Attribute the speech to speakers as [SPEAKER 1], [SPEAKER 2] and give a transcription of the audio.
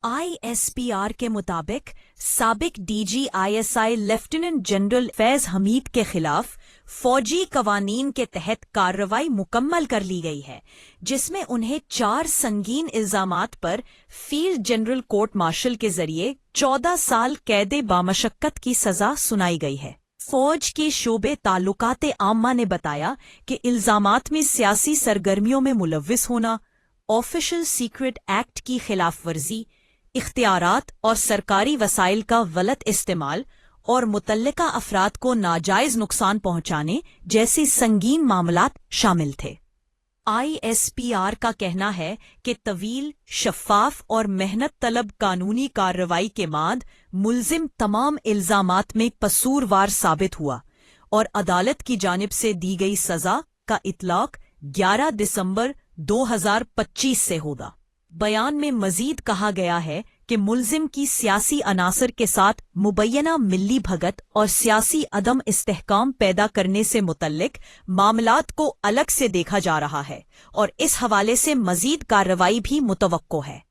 [SPEAKER 1] ISPR के मुताबिक साबिक DGISI lieutenant general Faiz Hamid के खिलाफ फौजी कवानीन के तहत कार्रवाई मुकम्मल कर ली गई है, जिसमें उन्हें 4 संगीन इल्जामात पर फील्ड जनरल कोर्ट मार्शल के जरिए 14 साल कैद बामशक्कत की सजा सुनाई गई है। फौज के शोबे ताल्लुकात आम्मा ने बताया कि इल्जामात में सियासी सरगर्मियों में मुलव्विस होना, ऑफिशियल सीक्रेट एक्ट की खिलाफ वर्जी, इख्तियारात और सरकारी वसाइल का गलत इस्तेमाल और मुतल्लिका अफराद को नाजायज नुकसान पहुंचाने जैसे संगीन मामलात शामिल थे। ISPR का कहना है कि तवील, शफ़ाफ और मेहनत तलब कानूनी कार्रवाई के बाद मुल्जिम तमाम इल्जामात में कसूरवार साबित हुआ और अदालत की जानिब से दी गई सजा का इतलाक 11 दिसंबर 2025 से होगा। बयान में मजीद कहा गया है कि मुल्जिम की सियासी अनासर के साथ मुबैयना मिली भगत और सियासी अदम इस्तेहकाम पैदा करने से मुतल्लिक मामलात को अलग से देखा जा रहा है और इस हवाले से मजीद कार्रवाई भी मुतवक्को है।